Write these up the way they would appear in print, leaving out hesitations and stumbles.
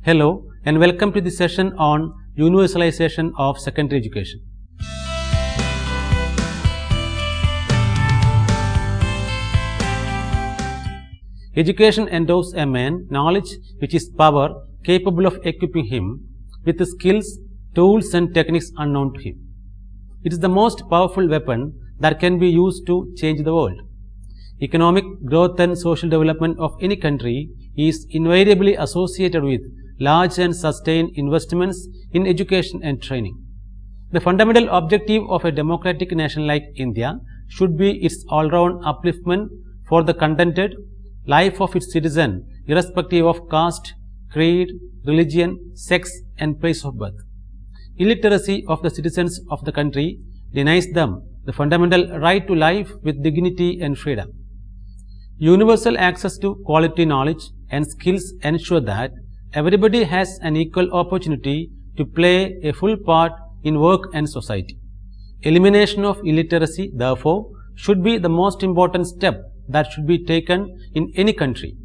Hello and welcome to the session on universalization of secondary education. Education endows a man knowledge which is power capable of equipping him with the skills, tools and techniques unknown to him. It is the most powerful weapon that can be used to change the world. Economic growth and social development of any country is invariably associated with large and sustained investments in education and training. The fundamental objective of a democratic nation like India should be its all-round upliftment for the contented life of its citizen, irrespective of caste, creed, religion, sex and place of birth. Illiteracy of the citizens of the country denies them the fundamental right to life with dignity and freedom. Universal access to quality knowledge and skills ensure that everybody has an equal opportunity to play a full part in work and society. Elimination of illiteracy, therefore, should be the most important step that should be taken in any country.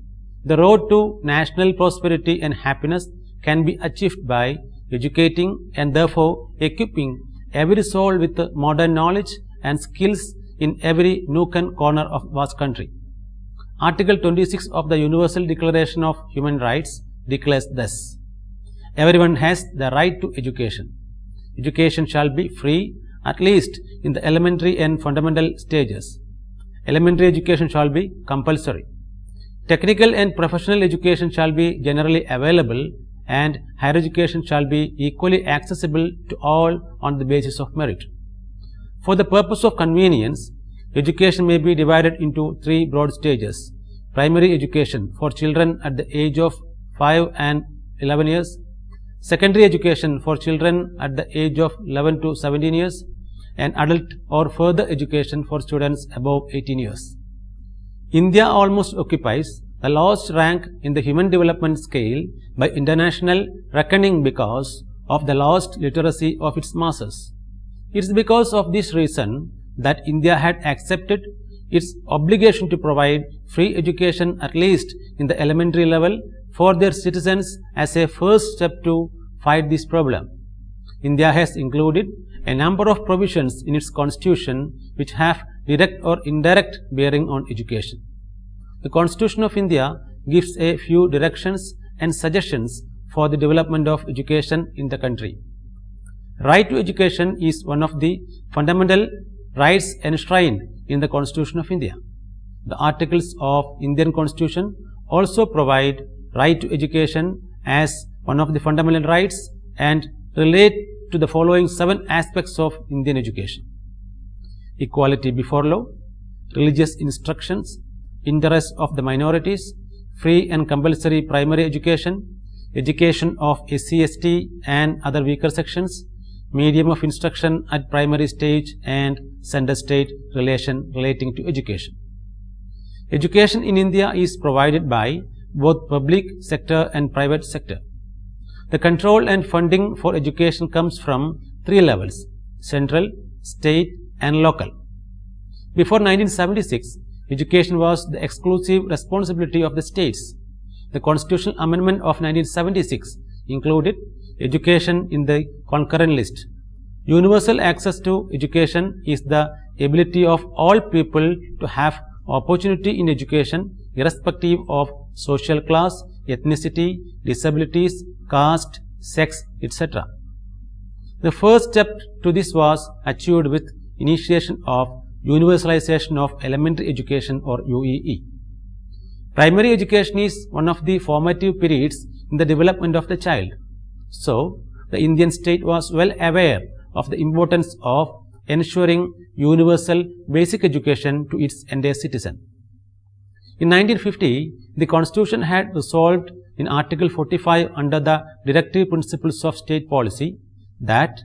The road to national prosperity and happiness can be achieved by educating and therefore equipping every soul with modern knowledge and skills in every nook and corner of vast country. Article 26 of the Universal Declaration of Human Rights declares thus: everyone has the right to education. Education shall be free, at least in the elementary and fundamental stages. Elementary education shall be compulsory. Technical and professional education shall be generally available, and higher education shall be equally accessible to all on the basis of merit. For the purpose of convenience, education may be divided into three broad stages: primary education for children at the age of 5 and 11 years, secondary education for children at the age of 11 to 17 years, and adult or further education for students above 18 years. India almost occupies the lowest rank in the human development scale by international reckoning because of the lowest literacy of its masses. It is because of this reason that India had accepted its obligation to provide free education at least in the elementary level for their citizens as a first step to fight this problem. India has included a number of provisions in its constitution which have direct or indirect bearing on education. The Constitution of India gives a few directions and suggestions for the development of education in the country. Right to education is one of the fundamental rights enshrined in the Constitution of India. The articles of Indian Constitution also provide right to education as one of the fundamental rights and relate to the following 7 aspects of Indian education: equality before law, religious instructions, interests of the minorities, free and compulsory primary education, education of SC/ST and other weaker sections, medium of instruction at primary stage, and center-state relation relating to education. Education in India is provided by both public sector and private sector. The control and funding for education comes from 3 levels: central, state and local. Before 1976, education was the exclusive responsibility of the states. The Constitutional Amendment of 1976 included education in the concurrent list. Universal access to education is the ability of all people to have opportunity in education irrespective of social class, ethnicity, disabilities, caste, sex, etc. The first step to this was achieved with initiation of universalization of elementary education, or UEE. Primary education is one of the formative periods in the development of the child. So, the Indian state was well aware of the importance of ensuring universal basic education to its entire citizen. In 1950, the Constitution had resolved in Article 45 under the Directive Principles of State Policy that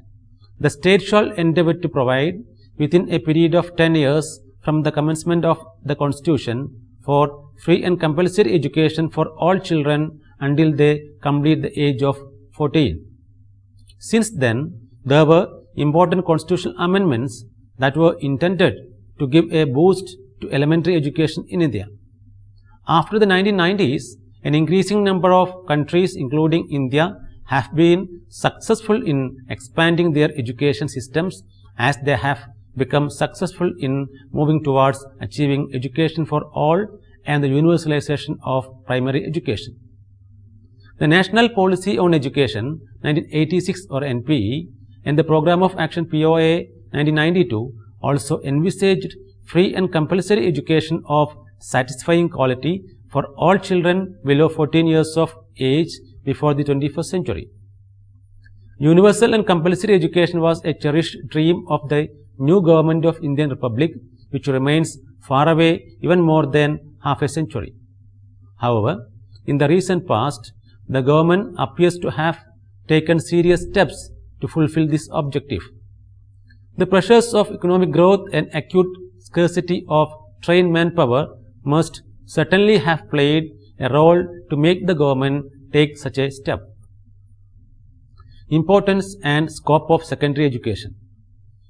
the state shall endeavour to provide within a period of 10 years from the commencement of the Constitution for free and compulsory education for all children until they complete the age of 14. Since then, there were important constitutional amendments that were intended to give a boost to elementary education in India. After the 1990s, an increasing number of countries, including India, have been successful in expanding their education systems as they have become successful in moving towards achieving education for all and the universalization of primary education. The National Policy on Education 1986 or NPE and the Program of Action POA 1992 also envisaged free and compulsory education of satisfying quality for all children below 14 years of age before the 21st century. Universal and compulsory education was a cherished dream of the new government of Indian Republic, which remains far away even more than half a century. However, in the recent past, the government appears to have taken serious steps to fulfill this objective. The pressures of economic growth and acute scarcity of trained manpower must certainly have played a role to make the government take such a step. Importance and scope of secondary education.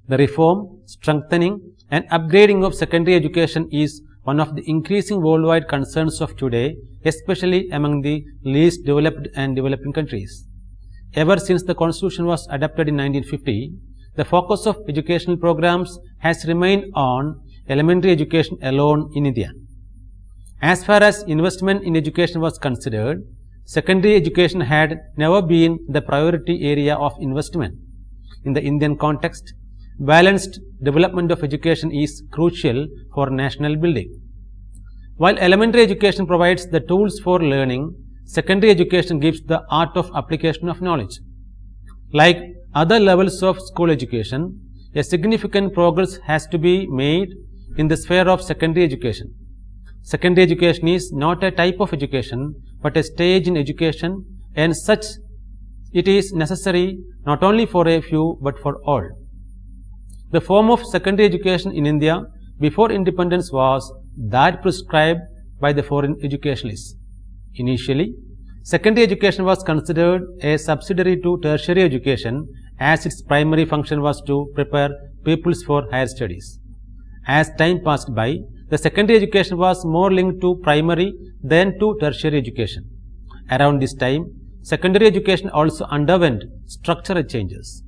The reform, strengthening and upgrading of secondary education is one of the increasing worldwide concerns of today, especially among the least developed and developing countries. Ever since the Constitution was adopted in 1950, the focus of educational programs has remained on elementary education alone in India. As far as investment in education was considered, secondary education had never been the priority area of investment. In the Indian context, balanced development of education is crucial for national building. While elementary education provides the tools for learning, secondary education gives the art of application of knowledge. Like other levels of school education, a significant progress has to be made in the sphere of secondary education. Secondary education is not a type of education, but a stage in education, and such it is necessary not only for a few but for all. The form of secondary education in India before independence was that prescribed by the foreign educationalists. Initially, secondary education was considered a subsidiary to tertiary education, as its primary function was to prepare pupils for higher studies. As time passed by, the secondary education was more linked to primary than to tertiary education. Around this time, secondary education also underwent structural changes.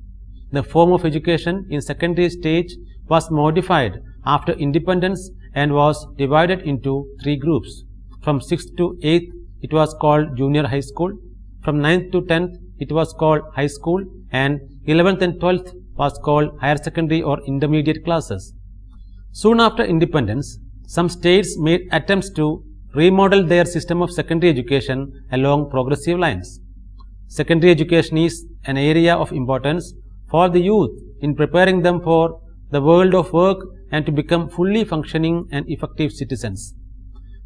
The form of education in secondary stage was modified after independence and was divided into three groups. From 6th to 8th, it was called junior high school. From 9th to 10th, it was called high school, and 11th and 12th was called higher secondary or intermediate classes. Soon after independence, some states made attempts to remodel their system of secondary education along progressive lines. Secondary education is an area of importance for the youth in preparing them for the world of work and to become fully functioning and effective citizens.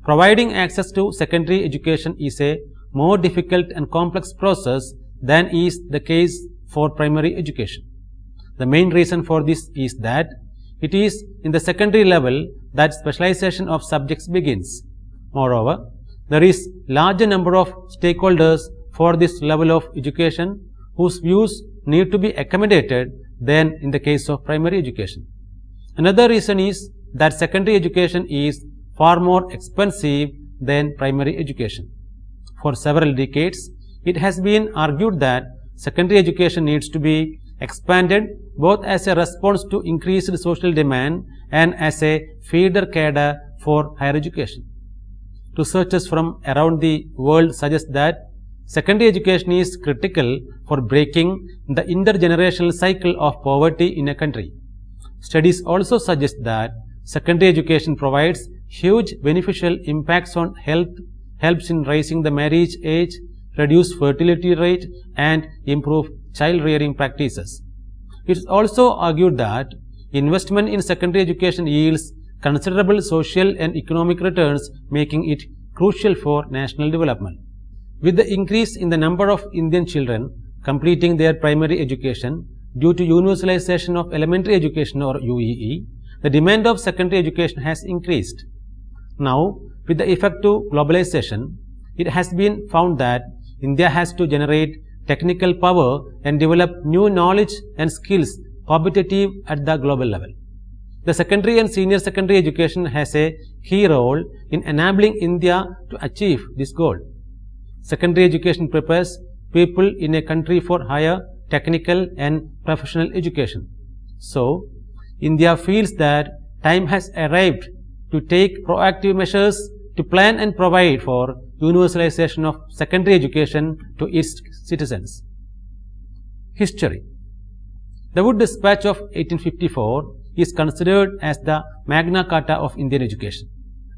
Providing access to secondary education is a more difficult and complex process than is the case for primary education. The main reason for this is that it is in the secondary level that specialization of subjects begins. Moreover, there is larger number of stakeholders for this level of education whose views need to be accommodated than in the case of primary education. Another reason is that secondary education is far more expensive than primary education. For several decades, it has been argued that secondary education needs to be expanded both as a response to increased social demand and as a feeder cadre for higher education. Researchers from around the world suggest that secondary education is critical for breaking the intergenerational cycle of poverty in a country. Studies also suggest that secondary education provides huge beneficial impacts on health, helps in raising the marriage age, reduce fertility rate, and improve child rearing practices. It is also argued that investment in secondary education yields considerable social and economic returns, making it crucial for national development. With the increase in the number of Indian children completing their primary education due to universalization of elementary education or UEE, the demand of secondary education has increased. Now, with the effect of globalization, it has been found that India has to generate technical power and develop new knowledge and skills competitive at the global level. The secondary and senior secondary education has a key role in enabling India to achieve this goal. secondary education prepares people in a country for higher technical and professional education. So, India feels that time has arrived to take proactive measures to plan and provide for universalization of secondary education to its citizens. History. The Wood Dispatch of 1854 is considered as the Magna Carta of Indian education.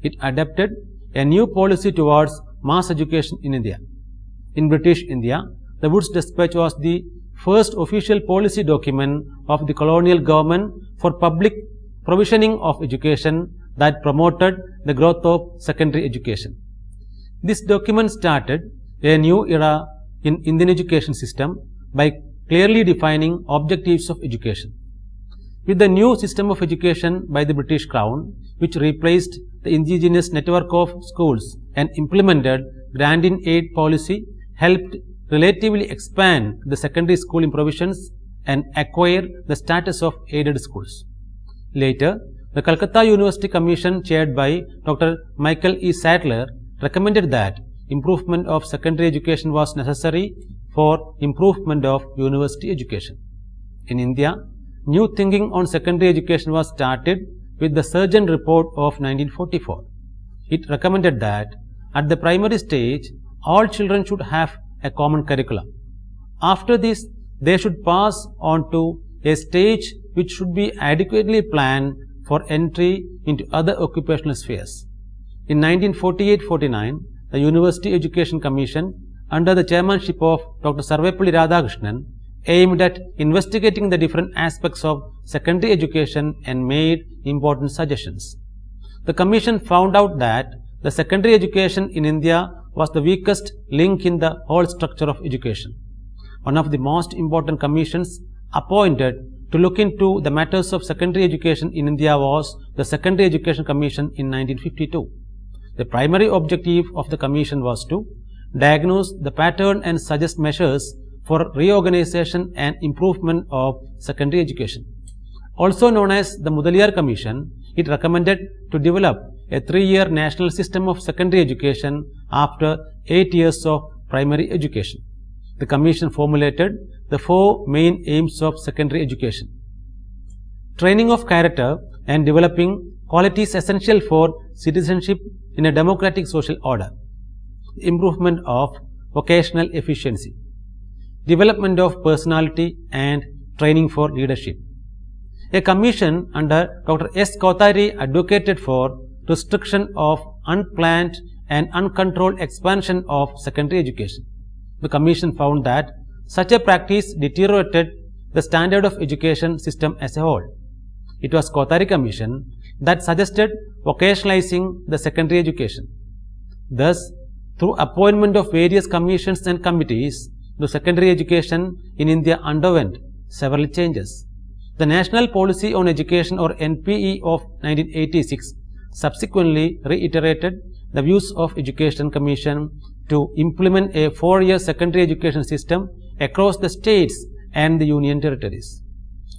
It adopted a new policy towards mass education in India. In British India, the Wood's Dispatch was the first official policy document of the colonial government for public provisioning of education that promoted the growth of secondary education. This document started a new era in Indian education system by clearly defining objectives of education. With the new system of education by the British Crown, which replaced the indigenous network of schools and implemented grant-in-aid policy, helped relatively expand the secondary schooling provisions and acquire the status of aided schools. Later, the Calcutta University Commission chaired by Dr. Michael E. Sattler recommended that improvement of secondary education was necessary for improvement of university education. In India, new thinking on secondary education was started with the Surgeon Report of 1944. It recommended that at the primary stage, all children should have a common curriculum. After this, they should pass on to a stage which should be adequately planned for entry into other occupational spheres. In 1948-49, the University Education Commission, under the chairmanship of Dr. Sarvepalli Radhakrishnan, aimed at investigating the different aspects of secondary education and made important suggestions. The Commission found out that the secondary education in India was the weakest link in the whole structure of education. One of the most important commissions appointed to look into the matters of secondary education in India was the Secondary Education Commission in 1952. The primary objective of the commission was to diagnose the pattern and suggest measures for reorganization and improvement of secondary education. Also known as the Mudaliar Commission, it recommended to develop a 3-year national system of secondary education after 8 years of primary education. The Commission formulated the 4 main aims of secondary education: training of character and developing qualities essential for citizenship in a democratic social order, improvement of vocational efficiency, development of personality and training for leadership. A commission under Dr. S. Kothari advocated for restriction of unplanned and uncontrolled expansion of secondary education. The commission found that such a practice deteriorated the standard of education system as a whole. It was Kothari Commission that suggested vocationalizing the secondary education. Thus, through appointment of various commissions and committees, the secondary education in India underwent several changes. The National Policy on Education, or NPE, of 1986 subsequently reiterated the views of Education Commission to implement a 4-year secondary education system across the states and the union territories.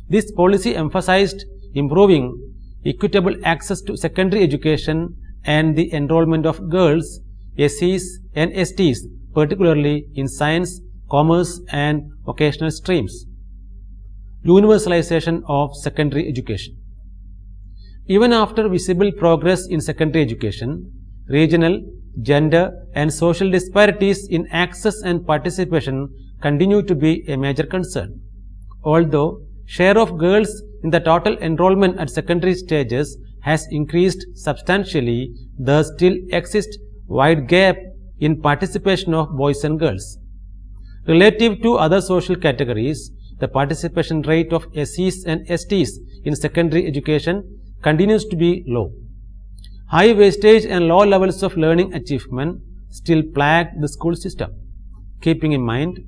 This policy emphasized improving equitable access to secondary education and the enrollment of girls, SCs and STs, particularly in science, commerce and vocational streams. Universalization of secondary education. Even after visible progress in secondary education, regional, gender and social disparities in access and participation continue to be a major concern. Although share of girls in the total enrollment at secondary stages has increased substantially, there still exists wide gap in participation of boys and girls. Relative to other social categories, the participation rate of SCs and STs in secondary education continues to be low. High wastage and low levels of learning achievement still plague the school system. Keeping in mind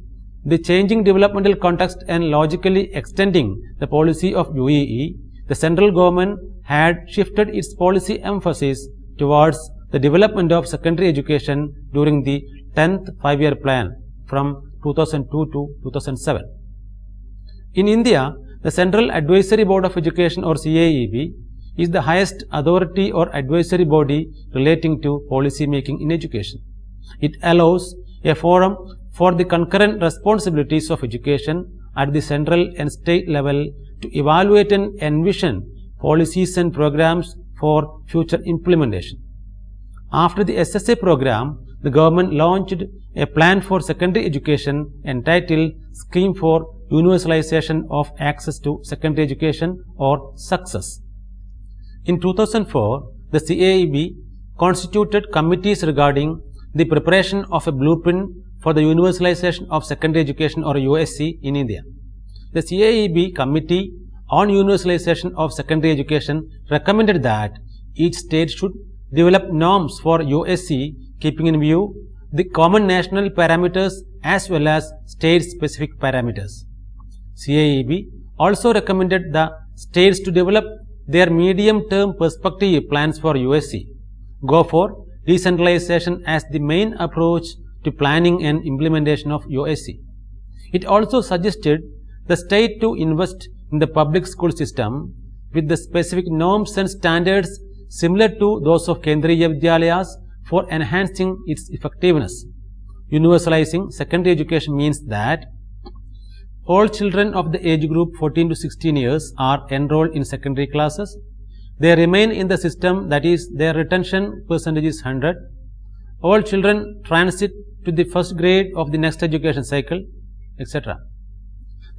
the changing developmental context and logically extending the policy of UEE, the central government had shifted its policy emphasis towards the development of secondary education during the 10th 5-year plan from 2002 to 2007. In India, the Central Advisory Board of Education, or CAEB, is the highest authority or advisory body relating to policy making in education. It allows a forum for the concurrent responsibilities of education at the central and state level to evaluate and envision policies and programs for future implementation. After the SSA program, the government launched a plan for secondary education entitled Scheme for Universalization of Access to Secondary Education or SUCCESS. In 2004, the CEC constituted committees regarding the preparation of a blueprint for the universalization of secondary education or USC in India. The CEC Committee on Universalization of Secondary Education recommended that each state should develop norms for USC keeping in view the common national parameters as well as state-specific parameters. CEC also recommended the states to develop their medium-term perspective plans for USC, go for decentralization as the main approach to planning and implementation of USC. It also suggested the state to invest in the public school system with the specific norms and standards similar to those of Kendriya Vidyalayas for enhancing its effectiveness. Universalizing secondary education means that all children of the age group 14 to 16 years are enrolled in secondary classes. They remain in the system, that is, their retention percentage is 100. All children transit to the first grade of the next education cycle, etc.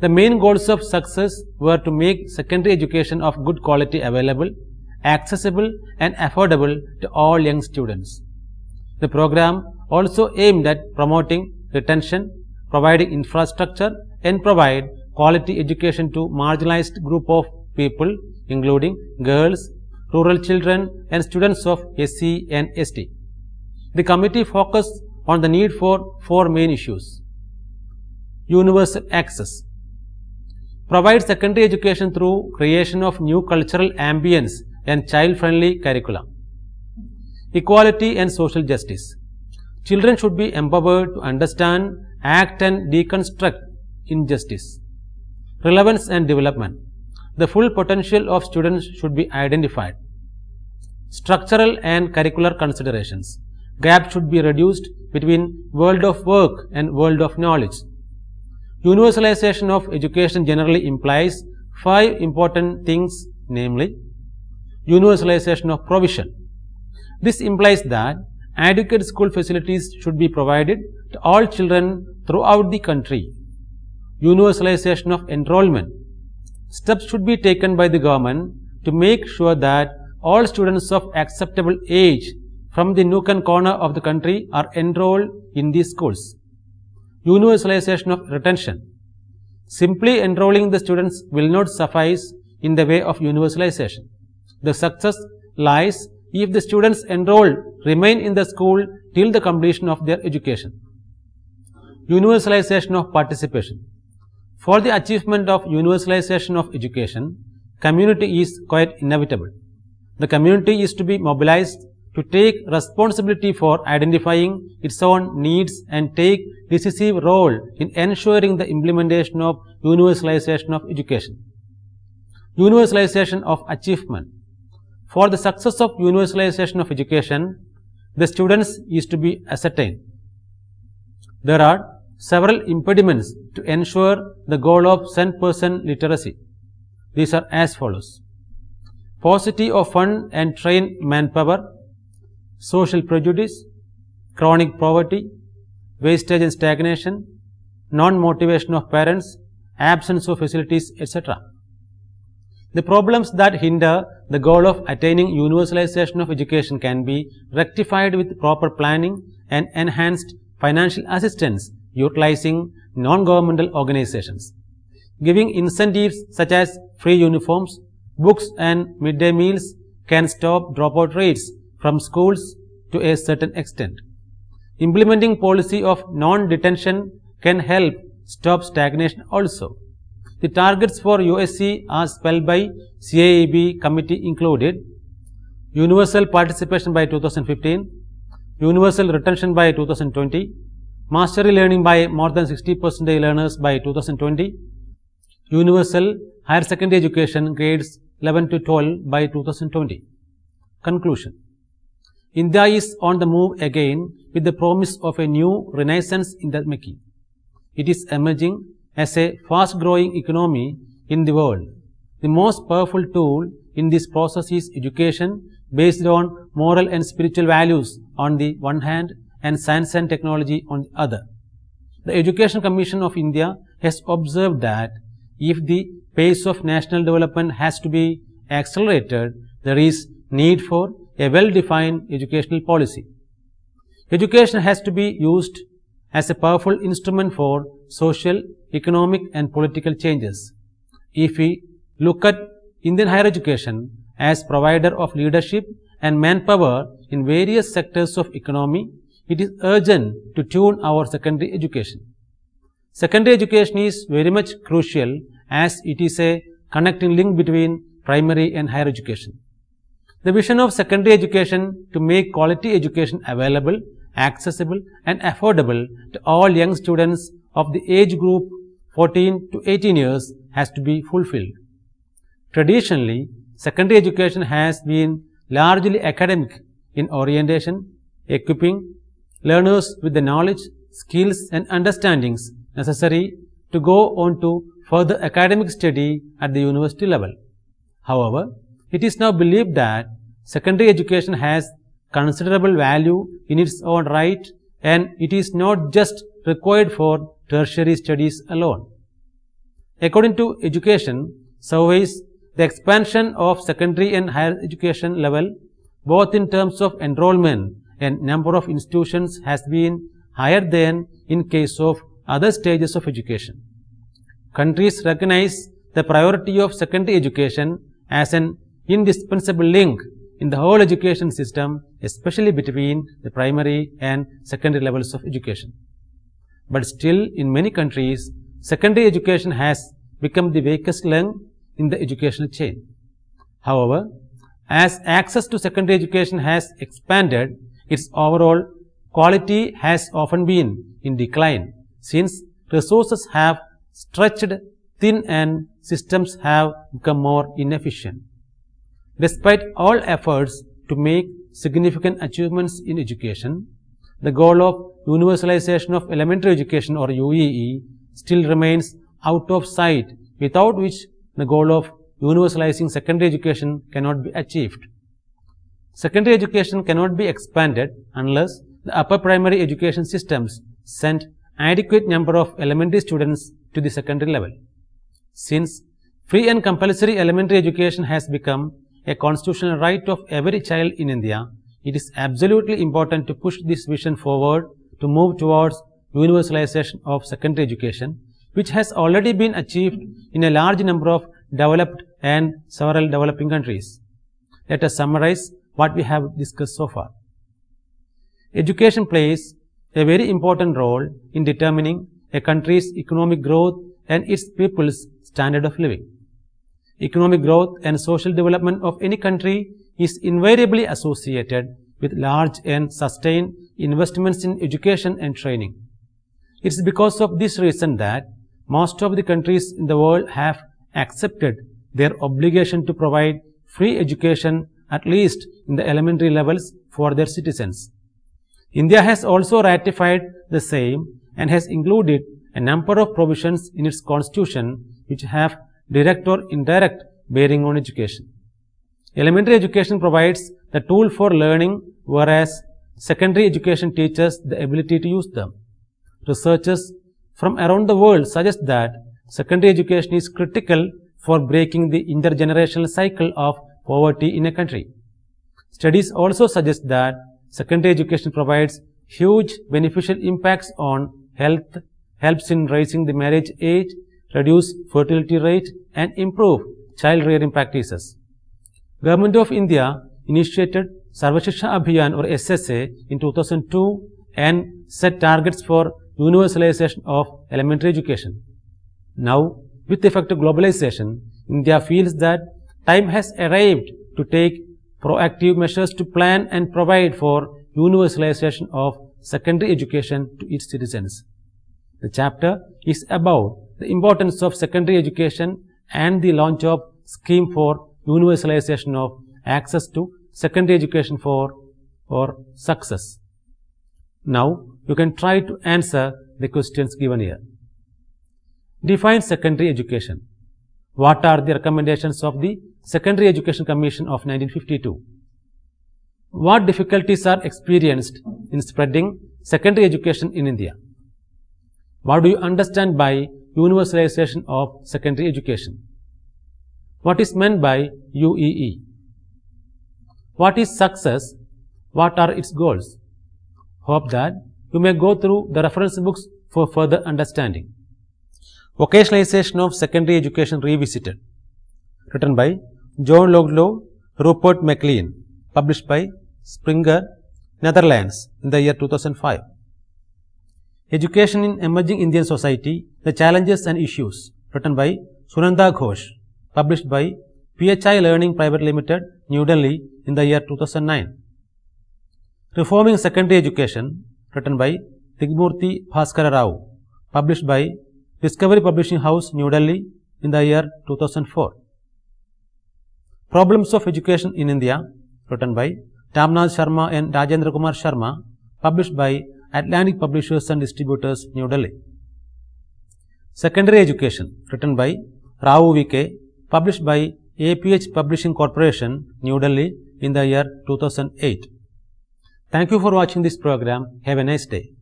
The main goals of success were to make secondary education of good quality available, accessible and affordable to all young students. The program also aimed at promoting retention, providing infrastructure and provide quality education to marginalized group of people including girls, rural children and students of SC and ST. The committee focused on the need for four main issues. Universal access. Provide secondary education through creation of new cultural ambience and child-friendly curricula. Equality and social justice. Children should be empowered to understand, act and deconstruct injustice. Relevance and development. The full potential of students should be identified. Structural and curricular considerations. Gap should be reduced between world of work and world of knowledge. Universalization of education generally implies 5 important things, namely universalization of provision. This implies that adequate school facilities should be provided to all children throughout the country. Universalization of enrollment. Steps should be taken by the government to make sure that all students of acceptable age from the nook and corner of the country are enrolled in these schools. Universalization of retention. Simply enrolling the students will not suffice in the way of universalization. The success lies if the students enrolled remain in the school till the completion of their education. Universalization of participation. For the achievement of universalization of education, community is quite inevitable. The community is to be mobilized to take responsibility for identifying its own needs and take decisive role in ensuring the implementation of universalization of education. Universalization of achievement. For the success of universalization of education, the students is to be ascertained. There are several impediments to ensure the goal of 100% literacy. These are as follows: paucity of fund and trained manpower, social prejudice, chronic poverty, wastage and stagnation, non-motivation of parents, absence of facilities, etc. The problems that hinder the goal of attaining universalization of education can be rectified with proper planning and enhanced financial assistance utilizing non-governmental organizations. Giving incentives such as free uniforms, books and midday meals can stop dropout rates from schools to a certain extent. Implementing policy of non-detention can help stop stagnation also. The targets for USC as spelled by CEC committee included universal participation by 2015, universal retention by 2020, mastery learning by more than 60% learners by 2020, universal higher secondary education grades 11 to 12 by 2020. Conclusion. India is on the move again with the promise of a new renaissance in the making. It is emerging as a fast-growing economy in the world. The most powerful tool in this process is education based on moral and spiritual values on the one hand and science and technology on the other. The Education Commission of India has observed that if the pace of national development has to be accelerated, there is need for a well-defined educational policy. Education has to be used as a powerful instrument for social, economic and political changes. If we look at Indian higher education as provider of leadership and manpower in various sectors of economy, it is urgent to tune our secondary education. Secondary education is very much crucial as it is a connecting link between primary and higher education. The vision of secondary education to make quality education available, accessible and affordable to all young students of the age group 14 to 18 years has to be fulfilled. Traditionally, secondary education has been largely academic in orientation, equipping learners with the knowledge, skills and understandings necessary to go on to further academic study at the university level. However, it is now believed that secondary education has considerable value in its own right and it is not just required for tertiary studies alone. According to education surveys, the expansion of secondary and higher education level, both in terms of enrollment and number of institutions, has been higher than in case of other stages of education. Countries recognize the priority of secondary education as an indispensable link in the whole education system, especially between the primary and secondary levels of education. But still, in many countries, secondary education has become the weakest link in the educational chain. However, as access to secondary education has expanded, its overall quality has often been in decline since resources have stretched thin and systems have become more inefficient. Despite all efforts to make significant achievements in education, the goal of universalization of elementary education or UEE still remains out of sight, without which the goal of universalizing secondary education cannot be achieved. Secondary education cannot be expanded unless the upper primary education systems send adequate number of elementary students to the secondary level. Since free and compulsory elementary education has become a constitutional right of every child in India, it is absolutely important to push this vision forward to move towards universalization of secondary education, which has already been achieved in a large number of developed and several developing countries. Let us summarize what we have discussed so far. Education plays a very important role in determining a country's economic growth and its people's standard of living. Economic growth and social development of any country is invariably associated with large and sustained investments in education and training. It is because of this reason that most of the countries in the world have accepted their obligation to provide free education, at least in the elementary levels, for their citizens. India has also ratified the same and has included a number of provisions in its constitution which have direct or indirect bearing on education. Elementary education provides the tool for learning, whereas secondary education teaches the ability to use them. Researchers from around the world suggest that secondary education is critical for breaking the intergenerational cycle of poverty in a country. Studies also suggest that secondary education provides huge beneficial impacts on health, helps in raising the marriage age, reduce fertility rate and improve child rearing practices. Government of India initiated Sarva Shiksha Abhiyan or SSA in 2002 and set targets for universalization of elementary education. Now, with effect of globalization, India feels that time has arrived to take proactive measures to plan and provide for universalization of secondary education to its citizens. The chapter is about the importance of secondary education and the launch of scheme for universalization of access to secondary education for or success? Now you can try to answer the questions given here. Define secondary education. What are the recommendations of the Secondary Education Commission of 1952? What difficulties are experienced in spreading secondary education in India? What do you understand by universalization of secondary education? What is meant by UEE? What is success? What are its goals? Hope that you may go through the reference books for further understanding. Vocationalization of Secondary Education Revisited, written by John Loglow, Rupert McLean, published by Springer, Netherlands in the year 2005. Education in Emerging Indian Society, The Challenges and Issues, written by Sunanda Ghosh, published by PHI Learning Private Limited, New Delhi in the year 2009. Reforming Secondary Education, written by Tigmurthy Bhaskara Rao, published by Discovery Publishing House, New Delhi in the year 2004. Problems of Education in India, written by Tamnath Sharma and Rajendra Kumar Sharma, published by Atlantic Publishers and Distributors, New Delhi. Secondary Education, written by Rao V.K., published by APH Publishing Corporation, New Delhi in the year 2008. Thank you for watching this program. Have a nice day.